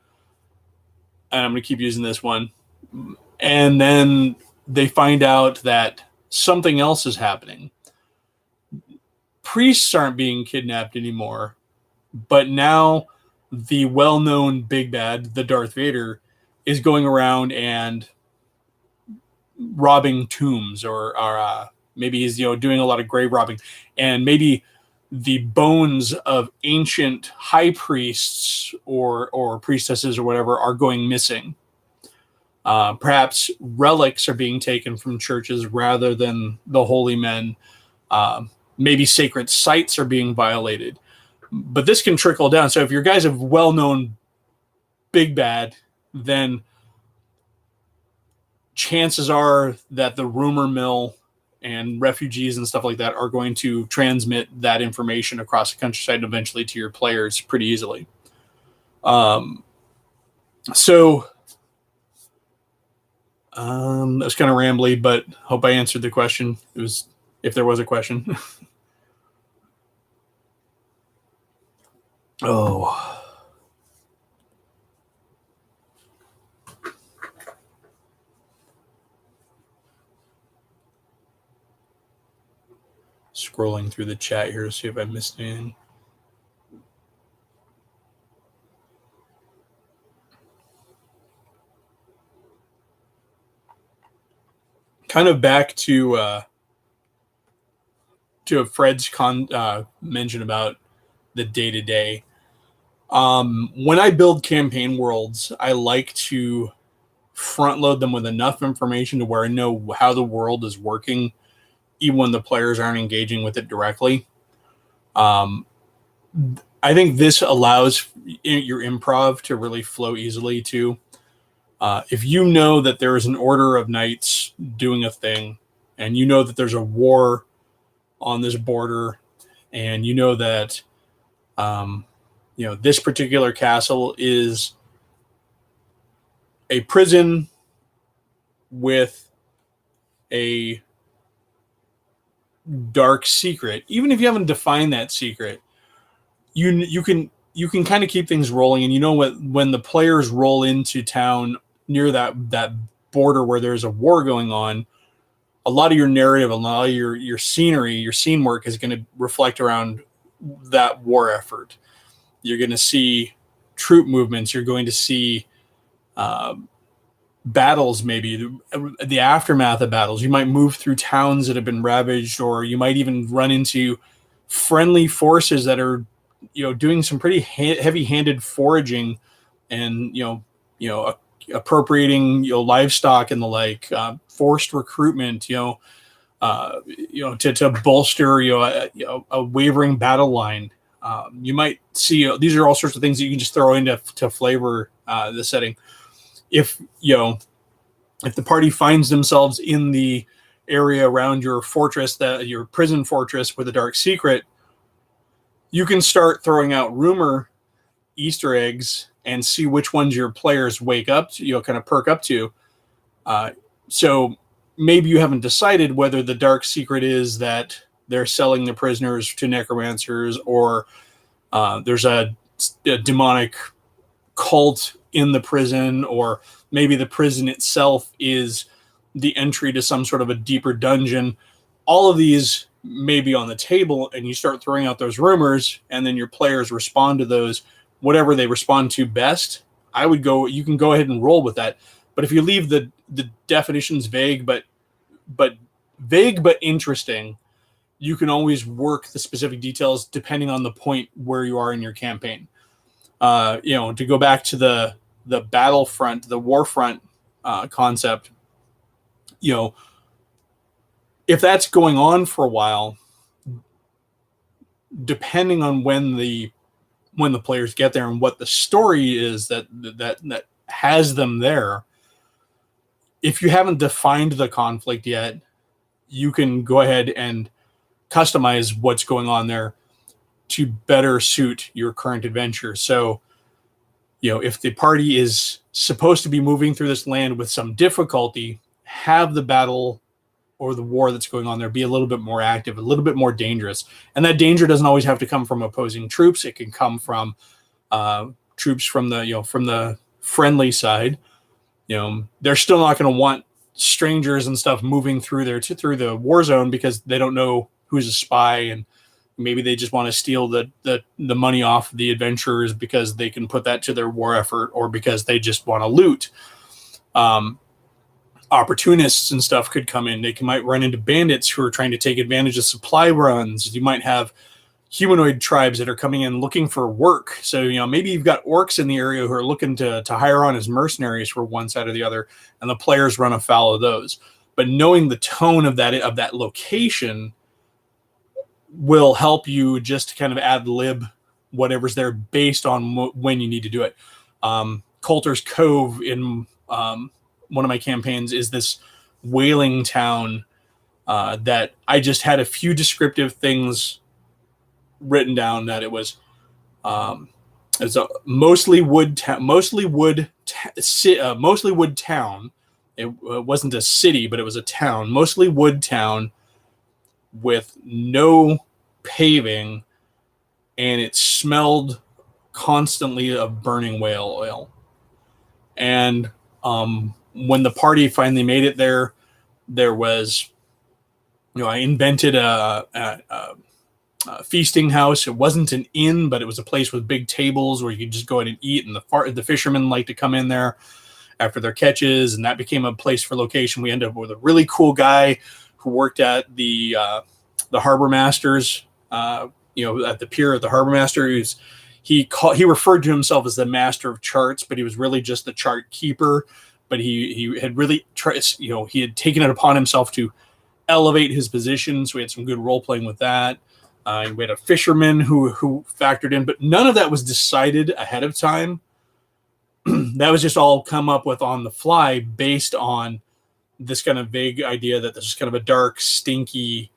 and I'm going to keep using this one. And then they find out that something else is happening. Priests aren't being kidnapped anymore, but now the well-known big bad, the Darth Vader, is going around and robbing tombs, or maybe he's doing a lot of grave robbing, and maybe the bones of ancient high priests or priestesses or whatever are going missing. Perhaps relics are being taken from churches rather than the holy men. Maybe sacred sites are being violated. But this can trickle down. So if your guy's a well-known big bad, then chances are that the rumor mill and refugees and stuff like that are going to transmit that information across the countryside and eventually to your players pretty easily. So that was kind of rambly, but hope I answered the question. It was, if there was a question. Oh. Scrolling through the chat here to see if I missed anything. Kind of back to Fred's mention about the day-to-day. When I build campaign worlds, I like to front load them with enough information to where I know how the world is working, even when the players aren't engaging with it directly. I think this allows your improv to really flow easily too. If you know that there is an order of knights doing a thing, and you know that there's a war on this border, and you know that this particular castle is a prison with a dark secret, even if you haven't defined that secret, you can kind of keep things rolling. And when the players roll into town near that border where there's a war going on, a lot of your narrative, a lot of your scenery, your scene work is going to reflect around that war effort. You're going to see troop movements. You're going to see battles, maybe the aftermath of battles. You might move through towns that have been ravaged, or you might even run into friendly forces that are, doing some pretty heavy-handed foraging, and appropriating livestock and the like, forced recruitment, to bolster a wavering battle line. You might see these are all sorts of things that you can just throw in to flavor the setting. If the party finds themselves in the area around your fortress, your prison fortress with a dark secret, you can start throwing out rumor Easter eggs and see which ones your players wake up to, kind of perk up to. So maybe you haven't decided whether the dark secret is that they're selling the prisoners to necromancers, or there's a demonic cult in the prison, or maybe the prison itself is the entry to some sort of a deeper dungeon. All of these may be on the table, and you start throwing out those rumors, and then your players respond to those, whatever they respond to best. You can go ahead and roll with that. But if you leave the definitions vague but interesting, you can always work the specific details depending on the point where you are in your campaign. To go back to the battlefront, the warfront concept, if that's going on for a while, depending on when the players get there and what the story is that has them there, if you haven't defined the conflict yet, you can go ahead and customize what's going on there to better suit your current adventure. So, if the party is supposed to be moving through this land with some difficulty, have the battle or the war that's going on there be a little bit more active, a little bit more dangerous. And that danger doesn't always have to come from opposing troops. It can come from troops from the friendly side. They're still not going to want strangers and stuff moving through the war zone because they don't know who's a spy, and maybe they just want to steal the money off the adventurers because they can put that to their war effort, or because they just want to loot. Opportunists and stuff could come in. They might run into bandits who are trying to take advantage of supply runs. You might have humanoid tribes that are coming in looking for work. So, maybe you've got orcs in the area who are looking to hire on as mercenaries for one side or the other, and the players run afoul of those. But knowing the tone of that location will help you just kind of ad lib whatever's there based on when you need to do it. Coulter's Cove in one of my campaigns is this whaling town that I just had a few descriptive things written down, that it was it's a mostly wood town. It wasn't a city, but it was a town, mostly wood town with no paving, and it smelled constantly of burning whale oil. And when the party finally made it there was, I invented a feasting house. It wasn't an inn, but it was a place with big tables where you could just go in and eat. And the fishermen like to come in there after their catches, and that became a place for location. We ended up with a really cool guy who worked at the harbor masters, at the pier at the harbor master. He referred to himself as the master of charts, but he was really just the chart keeper. But he had really he had taken it upon himself to elevate his position. So we had some good role playing with that. We had a fisherman who factored in, but none of that was decided ahead of time. That was just all come up with on the fly based on this kind of vague idea that this is kind of a dark, stinky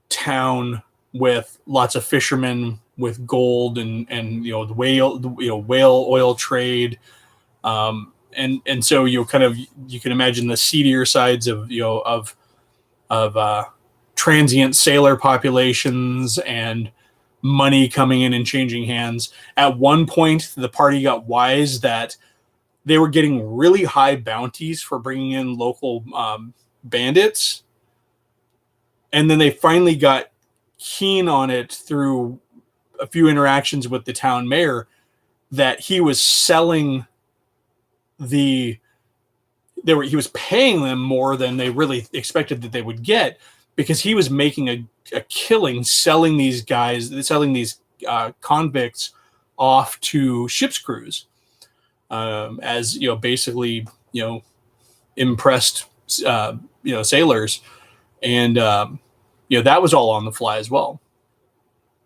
town with lots of fishermen with gold and the whale oil trade. And so you can imagine the seedier sides of transient sailor populations and money coming in and changing hands. At one point, the party got wise that they were getting really high bounties for bringing in local bandits. And then they finally got keen on it through a few interactions with the town mayor that he was selling he was paying them more than they really expected that they would get, because he was making a killing selling these convicts off to ship's crews as basically impressed sailors, and that was all on the fly as well.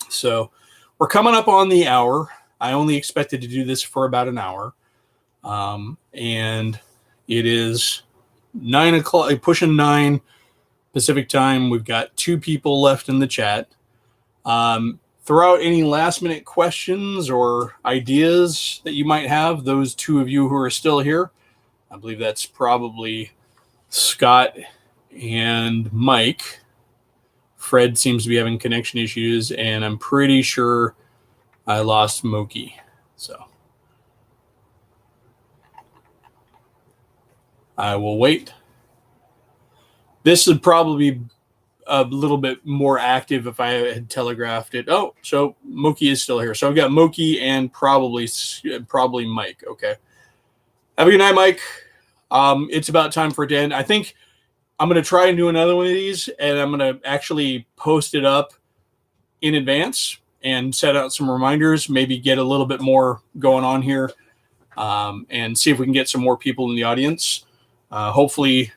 So we're coming up on the hour. I only expected to do this for about an hour, and it is 9 o'clock, pushing 9 Pacific time. We've got 2 people left in the chat. Throw out any last minute questions or ideas that you might have, those 2 of you who are still here. I believe that's probably Scott and Mike. Fred seems to be having connection issues, and I'm pretty sure I lost Moki. So I will wait. This would probably be a little bit more active if I had telegraphed it. Oh, so Moki is still here. So I've got Moki and probably Mike. Okay. Have a good night, Mike. it's about time for it to end. I think I'm going to try and do another one of these, and I'm going to actually post it up in advance and set out some reminders, maybe get a little bit more going on here, and see if we can get some more people in the audience. Hopefully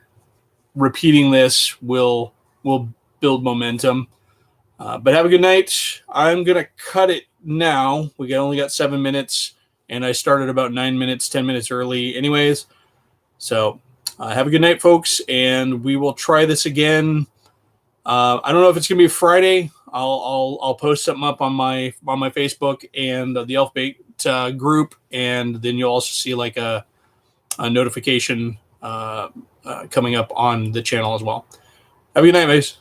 repeating this will build momentum. But have a good night. I'm going to cut it now. We only got 7 minutes, and I started about 9 minutes, 10 minutes early anyways. So have a good night, folks, and we will try this again. I don't know if it's going to be Friday. I'll post something up on my Facebook and the Elfbait group, and then you'll also see like a notification coming up on the channel as well. Have a good night, guys.